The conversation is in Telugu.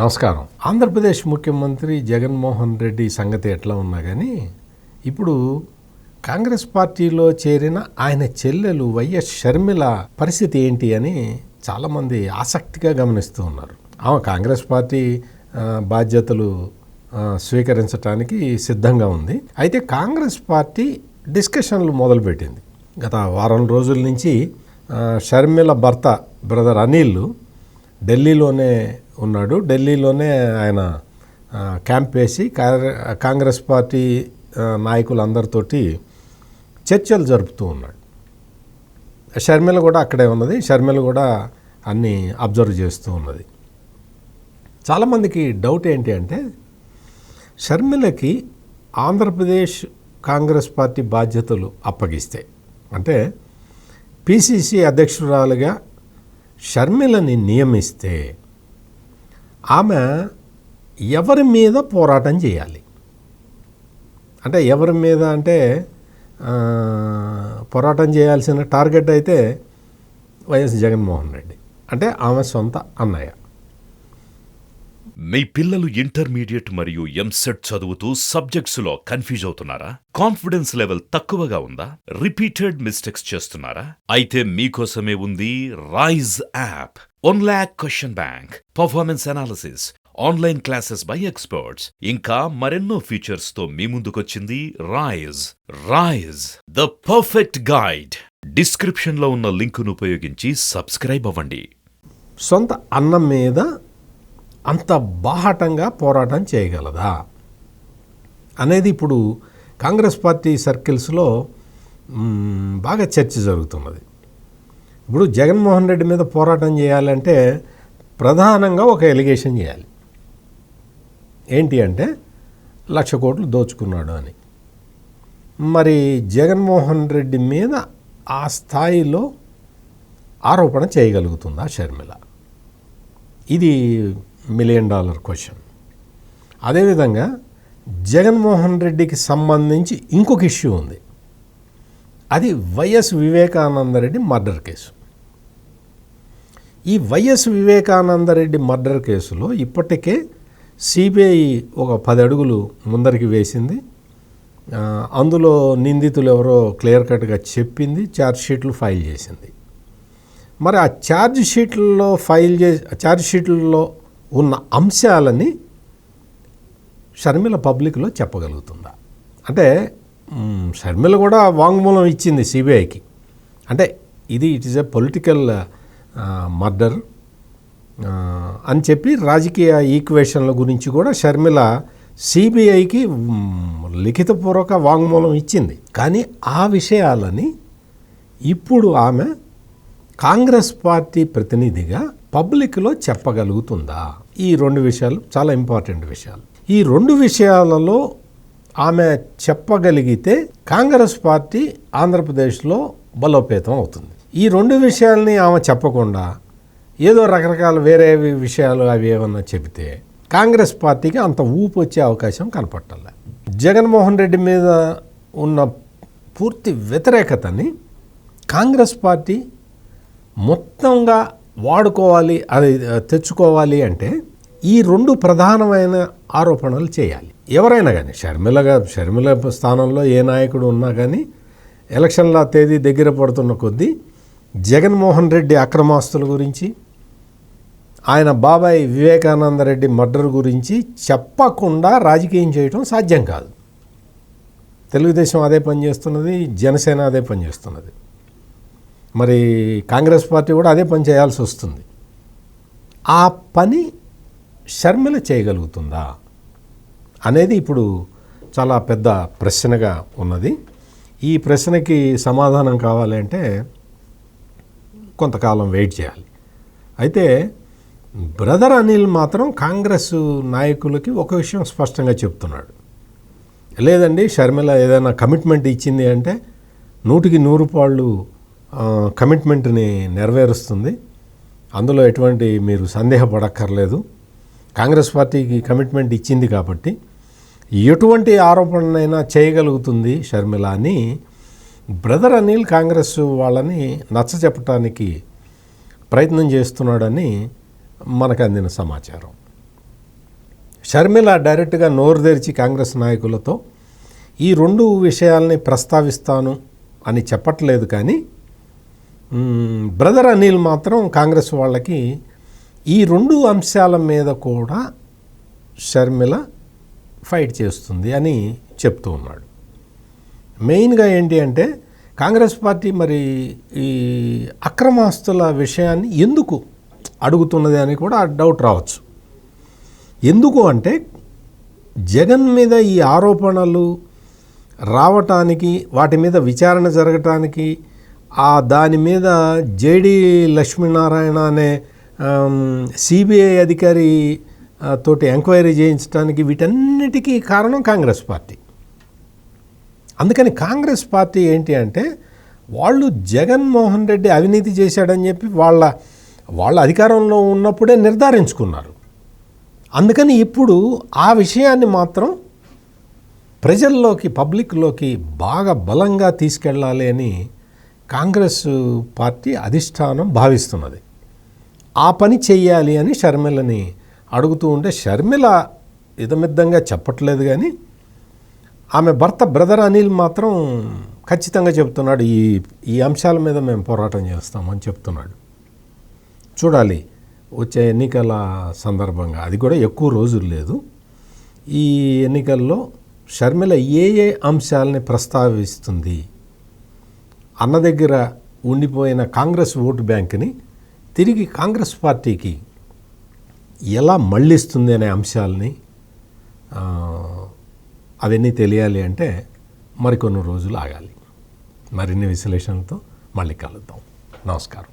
నమస్కారం. ఆంధ్రప్రదేశ్ ముఖ్యమంత్రి జగన్మోహన్ రెడ్డి సంగతి ఎట్లా ఉన్నా కానీ ఇప్పుడు కాంగ్రెస్ పార్టీలో చేరిన ఆయన చెల్లెలు వైఎస్ షర్మిల పరిస్థితి ఏంటి అని చాలామంది ఆసక్తిగా గమనిస్తూ ఉన్నారు. ఆమె కాంగ్రెస్ పార్టీ బాధ్యతలు స్వీకరించడానికి సిద్ధంగా ఉంది. అయితే కాంగ్రెస్ పార్టీ డిస్కషన్లు మొదలుపెట్టింది. గత వారం రోజుల నుంచి షర్మిల భర్త బ్రదర్ అనిల్ ఢిల్లీలోనే ఉన్నాడు. ఢిల్లీలోనే ఆయన క్యాంప్ వేసి కాంగ్రెస్ పార్టీ నాయకులందరితోటి చర్చలు జరుపుతూ ఉన్నాడు. షర్మిల కూడా అక్కడే ఉన్నది. షర్మిల కూడా అన్నీ అబ్జర్వ్ చేస్తూ ఉన్నది. చాలామందికి డౌట్ ఏంటి అంటే, షర్మిలకి ఆంధ్రప్రదేశ్ కాంగ్రెస్ పార్టీ బాధ్యతలు అప్పగిస్తే, అంటే పిసిసి అధ్యక్షురాలుగా షర్మిలని నియమిస్తే ఆమె ఎవరి మీద పోరాటం చేయాలి? అంటే ఎవరి మీద అంటే పోరాటం చేయాల్సిన టార్గెట్ అయితే వైఎస్ జగన్మోహన్ రెడ్డి, అంటే ఆమె సొంత అన్నయ్య. మీ పిల్లలు ఇంటర్మీడియట్ మరియు ఎంసెట్ చదువుతూ సబ్జెక్ట్స్లో కన్ఫ్యూజ్ అవుతున్నారా? కాన్ఫిడెన్స్ లెవెల్ తక్కువగా ఉందా? రిపీటెడ్ మిస్టేక్స్ చేస్తున్నారా? అయితే మీకోసమే ఉంది Rise app. 1 lakh question bank, performance analysis, online classes by experts, ఇంకా మరెన్నో ఫీచర్స్ తో మీ ముందుకొచ్చింది Rise. Rise, the perfect guide. Description లో ఉన్న లింకును ఉపయోగించి సబ్స్క్రైబ్ అవ్వండి. సొంత అన్నం మీద అంత బాహాటంగా పోరాటం చేయగలదా అనేది ఇప్పుడు కాంగ్రెస్ పార్టీ సర్కిల్స్లో బాగా చర్చ జరుగుతున్నది. ఇప్పుడు జగన్మోహన్ రెడ్డి మీద పోరాటం చేయాలంటే ప్రధానంగా ఒక ఎలిగేషన్ చేయాలి. ఏంటి అంటే 1,00,000 కోట్లు దోచుకున్నాడు అని. మరి జగన్మోహన్ రెడ్డి మీద ఆ స్థాయిలో ఆరోపణ చేయగలుగుతుందా షర్మిల? ఇది $1 million క్వశ్చన్. అదేవిధంగా జగన్మోహన్ రెడ్డికి సంబంధించి ఇంకొక ఇష్యూ ఉంది. అది వైఎస్ వివేకానందరెడ్డి మర్డర్ కేసు. ఈ వైఎస్ వివేకానందరెడ్డి మర్డర్ కేసులో ఇప్పటికే సిబిఐ ఒక 10 అడుగులు ముందరికి వేసింది. అందులో నిందితులు ఎవరో క్లియర్ కట్గా చెప్పింది, ఛార్జ్షీట్లు ఫైల్ చేసింది. మరి ఆ ఛార్జ్షీట్లలో ఉన్న అంశాలని షర్మిల పబ్లిక్లో చెప్పగలుగుతుందా? అంటే షర్మిల కూడా వాంగ్మూలం ఇచ్చింది సిబిఐకి. అంటే it is a political murder అని చెప్పి రాజకీయ ఈక్వేషన్ల గురించి కూడా షర్మిల సిబిఐకి లిఖితపూర్వక వాంగ్మూలం ఇచ్చింది. కానీ ఆ విషయాలని ఇప్పుడు ఆమె కాంగ్రెస్ పార్టీ ప్రతినిధిగా పబ్లిక్లో చెప్పగలుగుతుందా? ఈ 2 విషయాలు చాలా ఇంపార్టెంట్ విషయాలు. ఈ 2 విషయాలలో ఆమె చెప్పగలిగితే కాంగ్రెస్ పార్టీ ఆంధ్రప్రదేశ్లో బలోపేతం అవుతుంది. ఈ 2 విషయాల్ని ఆమె చెప్పకుండా ఏదో రకరకాల వేరే విషయాలు అవి ఏమన్నా చెబితే కాంగ్రెస్ పార్టీకి అంత ఊపు వచ్చే అవకాశం కనపట్టాలి. జగన్మోహన్ రెడ్డి మీద ఉన్న పూర్తి వ్యతిరేకతని కాంగ్రెస్ పార్టీ మొత్తంగా వాడుకోవాలి, అది తెచ్చుకోవాలి అంటే ఈ 2 ప్రధానమైన ఆరోపణలు చేయాలి. ఎవరైనా కానీ షర్మిల స్థానంలో ఏ నాయకుడు ఉన్నా కానీ ఎలక్షన్ల తేదీ దగ్గర పడుతున్న కొద్దీ జగన్మోహన్ రెడ్డి అక్రమాస్తుల గురించి, ఆయన బాబాయ్ వివేకానందరెడ్డి మర్డర్ గురించి చెప్పకుండా రాజకీయం చేయటం సాధ్యం కాదు. తెలుగుదేశం అదే పనిచేస్తున్నది, జనసేన అదే పనిచేస్తున్నది. మరి కాంగ్రెస్ పార్టీ కూడా అదే పని చేయాల్సి వస్తుంది. ఆ పని షర్మిల చేయగలుగుతుందా అనేది ఇప్పుడు చాలా పెద్ద ప్రశ్నగా ఉన్నది. ఈ ప్రశ్నకి సమాధానం కావాలంటే కొంతకాలం వెయిట్ చేయాలి. అయితే బ్రదర్ అనిల్ మాత్రం కాంగ్రెస్ నాయకులకి ఒక విషయం స్పష్టంగా చెప్తున్నాడు. లేదండి, షర్మిల ఏదైనా కమిట్మెంట్ ఇచ్చింది అంటే 100కి 100 పాళ్ళు కమిట్మెంట్ని నెరవేరుస్తుంది. అందులో ఎటువంటి మీరు సందేహపడక్కర్లేదు. కాంగ్రెస్ పార్టీకి కమిట్మెంట్ ఇచ్చింది కాబట్టి ఎటువంటి ఆరోపణనైనా చేయగలుగుతుంది షర్మిల అని బ్రదర్ అనిల్ కాంగ్రెస్ వాళ్ళని నచ్చచెప్పటానికి ప్రయత్నం చేస్తున్నాడని మనకు అందిన సమాచారం. షర్మిల డైరెక్ట్గా నోరు తెరిచి కాంగ్రెస్ నాయకులతో ఈ 2 విషయాల్ని ప్రస్తావిస్తాను అని చెప్పట్లేదు, కానీ బ్రదర్ అనిల్ మాత్రం కాంగ్రెస్ వాళ్ళకి ఈ 2 అంశాల మీద కూడా షర్మిల ఫైట్ చేస్తుంది అని చెప్తూ ఉన్నాడు. మెయిన్గా ఏంటి అంటే కాంగ్రెస్ పార్టీ మరి ఈ అక్రమాస్తుల విషయాన్ని ఎందుకు అడుగుతున్నది అని కూడా డౌట్ రావచ్చు. ఎందుకు అంటే జగన్ మీద ఈ ఆరోపణలు రావటానికి, వాటి మీద విచారణ జరగటానికి, దాని మీద జేడి లక్ష్మీనారాయణ అనే సిబిఐ అధికారి తోటి ఎంక్వైరీ చేయించడానికి, వీటన్నిటికీ కారణం కాంగ్రెస్ పార్టీ. అందుకని కాంగ్రెస్ పార్టీ ఏంటి అంటే వాళ్ళు జగన్మోహన్ రెడ్డి అవినీతి చేశాడని చెప్పి వాళ్ళ అధికారంలో ఉన్నప్పుడే నిర్ధారించుకున్నారు. అందుకని ఇప్పుడు ఆ విషయాన్ని మాత్రం ప్రజల్లోకి, పబ్లిక్లోకి బాగా బలంగా తీసుకెళ్ళాలి అని కాంగ్రెస్ పార్టీ అధిష్టానం భావిస్తున్నది. ఆ పని చెయ్యాలి అని షర్మిలని అడుగుతూ ఉంటే షర్మిల ఇదమిద్దంగా చెప్పట్లేదు, కానీ ఆమె భర్త బ్రదర్ అనిల్ మాత్రం ఖచ్చితంగా చెప్తున్నాడు, ఈ అంశాల మీద మేము పోరాటం చేస్తామని చెప్తున్నాడు. చూడాలి వచ్చే ఎన్నికల సందర్భంగా, అది కూడా ఎక్కువ రోజులు లేదు, ఈ ఎన్నికల్లో షర్మిల ఏ అంశాలని ప్రస్తావిస్తుంది అన్న దగ్గర ఉండిపోయిన కాంగ్రెస్ ఓటు బ్యాంక్ని తిరిగి కాంగ్రెస్ పార్టీకి ఎలా మళ్ళిస్తుంది అనే అంశాలని అవన్నీ తెలియాలి అంటే మరికొన్ని రోజులు ఆగాలి. మరిన్ని విశ్లేషణలతో మళ్ళీ కలుద్దాం. నమస్కారం.